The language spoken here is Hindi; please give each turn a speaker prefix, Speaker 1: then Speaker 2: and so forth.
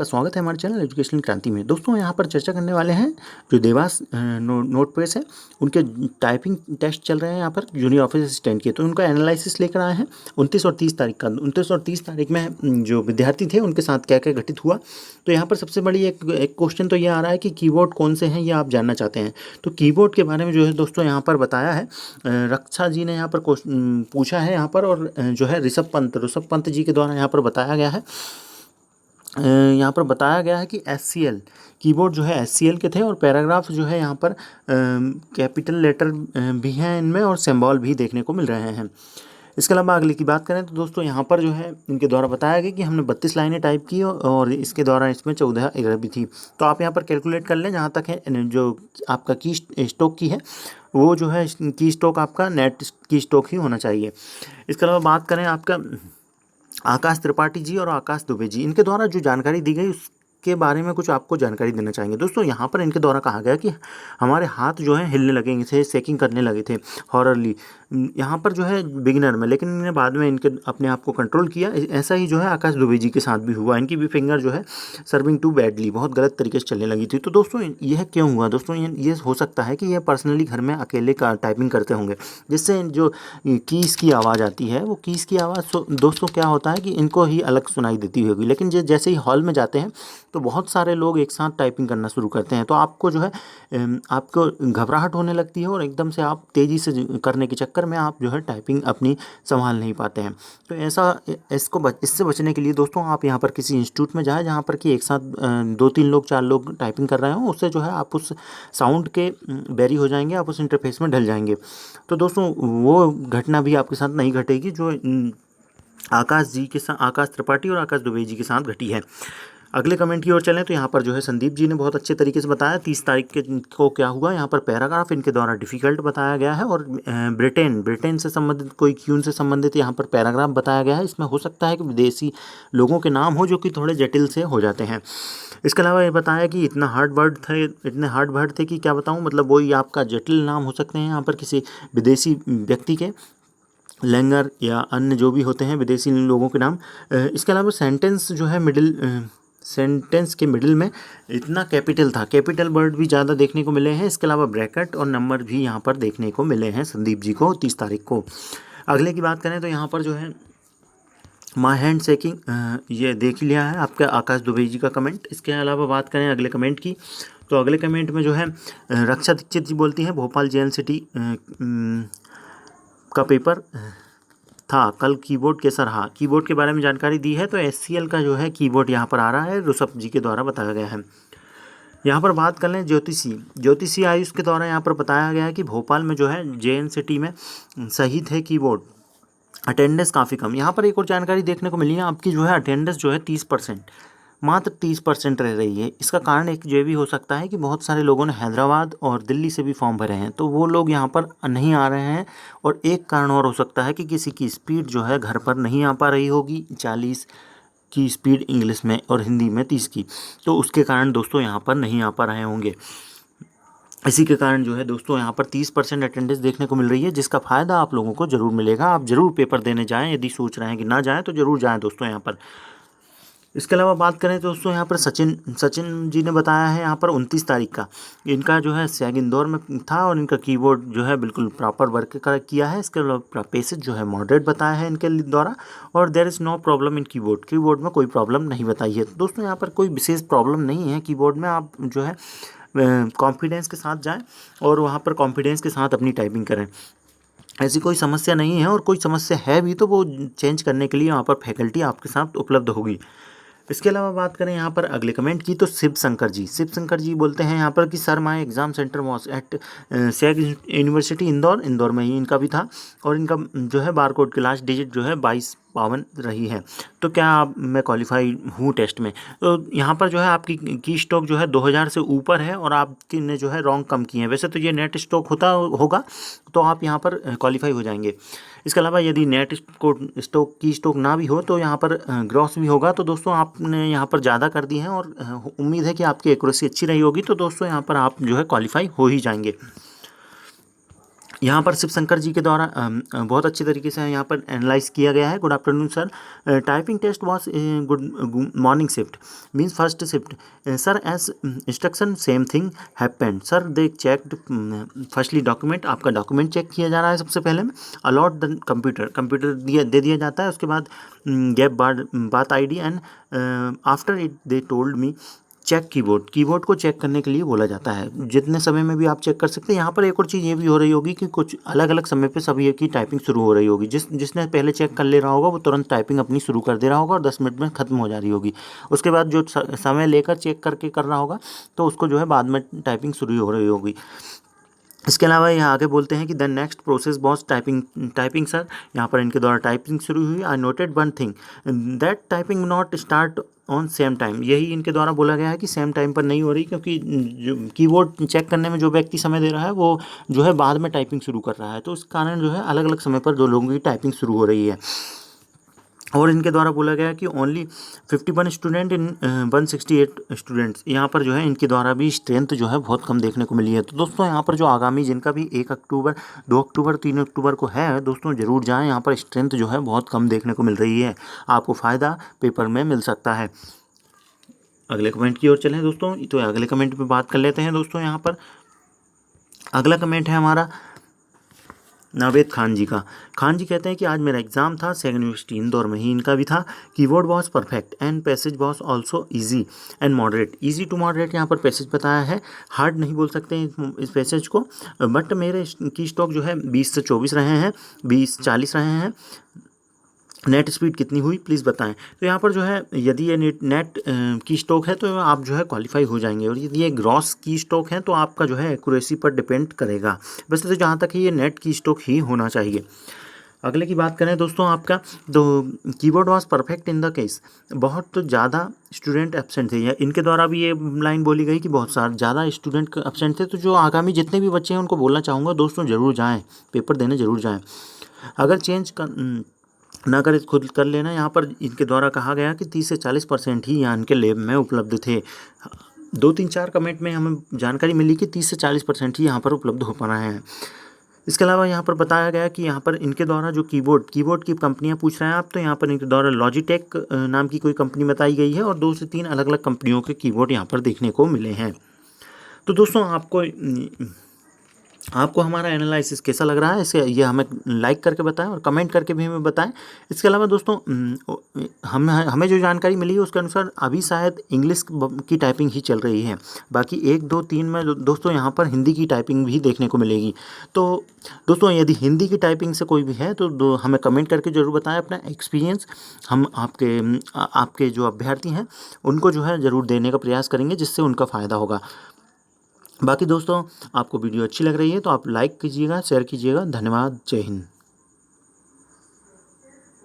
Speaker 1: आपका स्वागत है हमारे चैनल एजुकेशनल क्रांति में। दोस्तों यहाँ पर चर्चा करने वाले हैं जो देवास नोटपेड्स है, उनके टाइपिंग टेस्ट चल रहे हैं यहाँ पर जूनियर ऑफिस असिस्टेंट के, तो उनका एनालिसिस लेकर आए हैं 29 और 30 तारीख का। 29 और 30 तारीख में जो विद्यार्थी थे उनके साथ क्या क्या घटित हुआ, तो यहाँ पर सबसे बड़ी एक क्वेश्चन तो ये आ रहा है कि कीबोर्ड कौन से हैं, ये आप जानना चाहते हैं। तो कीबोर्ड के बारे में जो है दोस्तों यहाँ पर बताया है, रक्षा जी ने यहाँ पर पूछा है यहाँ पर, और जो है ऋषभ पंत जी के द्वारा यहाँ पर बताया गया है। यहाँ पर बताया गया है कि SCL कीबोर्ड जो है SCL के थे, और पैराग्राफ जो है यहाँ पर कैपिटल लेटर भी हैं इनमें, और सिंबल भी देखने को मिल रहे हैं। इसके अलावा अगले की बात करें तो दोस्तों यहाँ पर जो है इनके द्वारा बताया गया कि हमने 32 लाइनें टाइप की और इसके द्वारा इसमें 14 एरर भी थी। तो आप यहाँ पर कैलकुलेट कर लें, जहाँ तक है जो आपका की स्टॉक की है वो जो है की स्टॉक आपका नेट की स्टॉक ही होना चाहिए। इसके अलावा बात करें आपका आकाश त्रिपाठी जी और आकाश दुबे जी, इनके द्वारा जो जानकारी दी गई उसके बारे में कुछ आपको जानकारी देना चाहेंगे। दोस्तों यहाँ पर इनके द्वारा कहा गया कि हमारे हाथ जो है हिलने लगे थे, शेकिंग करने लगे थे हॉररली, यहाँ पर जो है बिगिनर में, लेकिन इन्हें बाद में इनके अपने आप को कंट्रोल किया। ऐसा ही जो है आकाश दुबे जी के साथ भी हुआ, इनकी भी फिंगर जो है सर्विंग टू बैडली बहुत गलत तरीके से चलने लगी थी। तो दोस्तों यह क्यों हुआ? दोस्तों ये हो सकता है कि यह पर्सनली घर में अकेले का टाइपिंग करते होंगे, जिससे जो कीज़ की आवाज़ आती है वो कीज़ की आवाज़ दोस्तों क्या होता है कि इनको ही अलग सुनाई देती होगी, लेकिन जैसे ही हॉल में जाते हैं तो बहुत सारे लोग एक साथ टाइपिंग करना शुरू करते हैं, तो आपको जो है आपको घबराहट होने लगती है, और एकदम से आप तेज़ी से करने के चक्कर में आप जो है टाइपिंग अपनी संभाल नहीं पाते हैं। तो इससे बचने के लिए दोस्तों आप यहाँ पर किसी इंस्टीट्यूट में जाएं जहाँ पर कि एक साथ 2-3 लोग 4 लोग टाइपिंग कर रहे हों, उससे जो है आप उस साउंड के बैरी हो जाएंगे, आप उस इंटरफेस में ढल जाएंगे। तो दोस्तों वो घटना भी आपके साथ नहीं घटेगी जो आकाश त्रिपाठी और आकाश दुबे जी के साथ घटी है। अगले कमेंट की ओर चलें तो यहाँ पर जो है संदीप जी ने बहुत अच्छे तरीके से बताया 30 तारीख को क्या हुआ। यहाँ पर पैराग्राफ इनके द्वारा डिफ़िकल्ट बताया गया है, और ब्रिटेन से संबंधित कोई क्यून से संबंधित यहाँ पर पैराग्राफ बताया गया है। इसमें हो सकता है कि विदेशी लोगों के नाम हो जो कि थोड़े जटिल से हो जाते हैं। इसके अलावा ये बताया कि इतने हार्ड वर्ड थे कि क्या बताऊँ, मतलब वही आपका जटिल नाम हो सकते हैं यहाँ पर किसी विदेशी व्यक्ति के, लैंगर या अन्य जो भी होते हैं विदेशी लोगों के नाम। इसके अलावा सेंटेंस के मिडिल में इतना कैपिटल वर्ड भी ज़्यादा देखने को मिले हैं। इसके अलावा ब्रैकेट और नंबर भी यहाँ पर देखने को मिले हैं संदीप जी को 30 तारीख को। अगले की बात करें तो यहाँ पर जो है माई हैंड शेकिंग ये देख लिया है आपका आकाश दुबे जी का कमेंट। इसके अलावा बात करें अगले कमेंट की, तो अगले कमेंट में जो है रक्षा दीक्षित जी बोलती हैं भोपाल JNCT का पेपर था कल, कीबोर्ड कैसा रहा? कीबोर्ड के बारे में जानकारी दी है, तो SCL का जो है कीबोर्ड यहाँ पर आ रहा है, ऋषभ जी के द्वारा बताया गया है। यहाँ पर बात कर लें ज्योतिषी आयुष के द्वारा यहाँ पर बताया गया है कि भोपाल में जो है JNCT में सही थे कीबोर्ड, अटेंडेंस काफ़ी कम। यहाँ पर एक और जानकारी देखने को मिली है, आपकी जो है अटेंडेंस जो है 30%, मात्र 30% रह रही है। इसका कारण एक ये भी हो सकता है कि बहुत सारे लोगों ने हैदराबाद और दिल्ली से भी फॉर्म भरे हैं, तो वो लोग यहाँ पर नहीं आ रहे हैं। और एक कारण और हो सकता है कि किसी की स्पीड जो है घर पर नहीं आ पा रही होगी, 40 की स्पीड इंग्लिश में और हिंदी में 30 की, तो उसके कारण दोस्तों यहाँ पर नहीं आ पा रहे होंगे। इसी के कारण जो है दोस्तों यहाँ पर 30% अटेंडेंस देखने को मिल रही है, जिसका फ़ायदा आप लोगों को ज़रूर मिलेगा। आप ज़रूर पेपर देने जाएं, यदि सोच रहे हैं कि ना जाएं तो ज़रूर जाएं दोस्तों यहाँ पर। इसके अलावा बात करें तो दोस्तों यहाँ पर सचिन जी ने बताया है यहाँ पर 29 तारीख का, इनका जो है सैग इंदौर में था, और इनका कीबोर्ड जो है बिल्कुल प्रॉपर वर्क किया है। इसके अलावा पेसेज जो है मॉडरेट बताया है इनके द्वारा, और there is no problem in keyboard में कोई प्रॉब्लम नहीं बताई है। दोस्तों यहाँ पर कोई विशेष प्रॉब्लम नहीं है कीबोर्ड में, आप जो है कॉन्फिडेंस के साथ जाएँ और वहाँ पर कॉन्फिडेंस के साथ अपनी टाइपिंग करें। ऐसी कोई समस्या नहीं है, और कोई समस्या है भी तो वो चेंज करने के लिए वहाँ पर फैकल्टी आपके साथ उपलब्ध होगी। इसके अलावा बात करें यहाँ पर अगले कमेंट की, तो शिव शंकर जी बोलते हैं यहाँ पर कि sir my exam centre was at sag university Indore में ही इनका भी था, और इनका जो है बारकोड की लास्ट डिजिट जो है 2252 रही है। तो क्या मैं क्वालिफाई हूँ टेस्ट में? तो यहाँ पर जो है आपकी की स्टॉक जो है 2000 से ऊपर है, और आपकी ने जो है रॉन्ग कम किए हैं। वैसे तो ये नेट स्टॉक होगा तो आप यहाँ पर क्वालिफाई हो जाएंगे। इसके अलावा यदि नेट स्टॉक ना भी हो तो यहाँ पर ग्रॉस भी होगा। तो दोस्तों आपने यहाँ पर ज़्यादा कर दी हैं, और उम्मीद है कि आपकी एक्यूरेसी अच्छी रही होगी, तो दोस्तों यहाँ पर आप जो है क्वालिफाई हो ही जाएंगे। यहाँ पर शिव शंकर जी के द्वारा बहुत अच्छे तरीके से यहाँ पर एनालाइज किया गया है। Good afternoon sir, typing test was good morning shift means first shift sir as instruction same thing happened sir they checked firstly document, आपका डॉक्यूमेंट चेक किया जा रहा है सबसे पहले में, अलॉट द कंप्यूटर दे दिया जाता है, उसके बाद गैप बात I D and after it they told me check keyboard को चेक करने के लिए बोला जाता है। जितने समय में भी आप चेक कर सकते हैं। यहाँ पर एक और चीज़ ये भी हो रही होगी कि कुछ अलग अलग समय पे सभी की टाइपिंग शुरू हो रही होगी। जिसने पहले चेक कर ले रहा होगा वो तुरंत टाइपिंग अपनी शुरू कर दे रहा होगा और 10 मिनट में ख़त्म हो जा रही होगी। उसके बाद जो समय लेकर चेक करके कर रहा होगा तो उसको जो है बाद में टाइपिंग शुरू हो रही होगी। इसके अलावा यहाँ आगे बोलते हैं कि the next process was typing sir, यहाँ पर इनके द्वारा टाइपिंग शुरू हुई। आई noted one thing that typing not start on same time, यही इनके द्वारा बोला गया है कि सेम टाइम पर नहीं हो रही, क्योंकि जो कीबोर्ड चेक करने में जो व्यक्ति समय दे रहा है वो जो है बाद में टाइपिंग शुरू कर रहा है, तो इस कारण जो है अलग अलग समय पर दो लोगों की टाइपिंग शुरू हो रही है। और इनके द्वारा बोला गया कि ओनली 51 स्टूडेंट इन 168 स्टूडेंट्स, यहाँ पर जो है इनके द्वारा भी स्ट्रेंथ जो है बहुत कम देखने को मिली है। तो दोस्तों यहाँ पर जो आगामी जिनका भी 1 अक्टूबर 2 अक्टूबर 3 अक्टूबर को है दोस्तों ज़रूर जाएँ, यहाँ पर स्ट्रेंथ जो है बहुत कम देखने को मिल रही है, आपको फ़ायदा पेपर में मिल सकता है। अगले कमेंट की ओर चलें दोस्तों, तो अगले कमेंट पे बात कर लेते हैं दोस्तों। यहाँ पर अगला कमेंट है हमारा नावेद खान जी का। खान जी कहते हैं कि आज मेरा एग्ज़ाम था, सेकंड यूनिवर्सिटी इंदौर में ही इनका भी था। Keyboard was perfect and passage was also easy and moderate, easy to moderate यहाँ पर पैसेज बताया है, हार्ड नहीं बोल सकते इस पैसेज को। बट मेरे की स्टॉक जो है 20 से 24 रहे हैं, 20-40 रहे हैं। नेट स्पीड कितनी हुई प्लीज़ बताएं। तो यहाँ पर जो है यदि ये नेट की स्टॉक है तो आप जो है क्वालिफाई हो जाएंगे, और यदि ये ग्रॉस की स्टॉक है तो आपका जो है एक्यूरेसी पर डिपेंड करेगा। वैसे तो जहाँ तक है ये नेट की स्टॉक ही होना चाहिए। अगले की बात करें दोस्तों आपका, तो keyboard was perfect in the case, बहुत ज़्यादा स्टूडेंट एब्सेंट थे, या इनके द्वारा भी ये लाइन बोली गई कि बहुत सारे ज़्यादा स्टूडेंट एब्सेंट थे। तो जो आगामी जितने भी बच्चे हैं उनको बोलना चाहूँगा दोस्तों ज़रूर जाएँ, पेपर देने ज़रूर जाएँ। अगर चेंज ना करे खुद कर लेना। यहाँ पर इनके द्वारा कहा गया कि 30 से 40% ही यहाँ इनके लैब में उपलब्ध थे। 2-3-4 कमेंट में हमें जानकारी मिली कि 30 से 40% ही यहाँ पर उपलब्ध हो पा रहे हैं। इसके अलावा यहाँ पर बताया गया कि यहाँ पर इनके द्वारा जो कीबोर्ड की कंपनियाँ पूछ रहे हैं आप, तो यहाँ पर इनके द्वारा लॉजिटेक नाम की कोई कंपनी बताई गई है, और 2 से 3 अलग अलग कंपनियों के कीबोर्ड यहाँ पर देखने को मिले हैं। तो दोस्तों आपको हमारा एनालिसिस कैसा लग रहा है, इसे ये हमें लाइक करके बताएं और कमेंट करके भी हमें बताएं। इसके अलावा दोस्तों हमें जो जानकारी मिली है उसके अनुसार अभी शायद इंग्लिश की टाइपिंग ही चल रही है, बाकी 1, 2, 3 में दोस्तों यहाँ पर हिंदी की टाइपिंग भी देखने को मिलेगी। तो दोस्तों यदि हिंदी की टाइपिंग से कोई भी है तो हमें कमेंट करके ज़रूर बताएं अपना एक्सपीरियंस। हम आपके जो अभ्यर्थी हैं उनको जो है ज़रूर देने का प्रयास करेंगे, जिससे उनका फ़ायदा होगा। बाकी दोस्तों आपको वीडियो अच्छी लग रही है तो आप लाइक कीजिएगा, शेयर कीजिएगा। धन्यवाद, जय हिंद।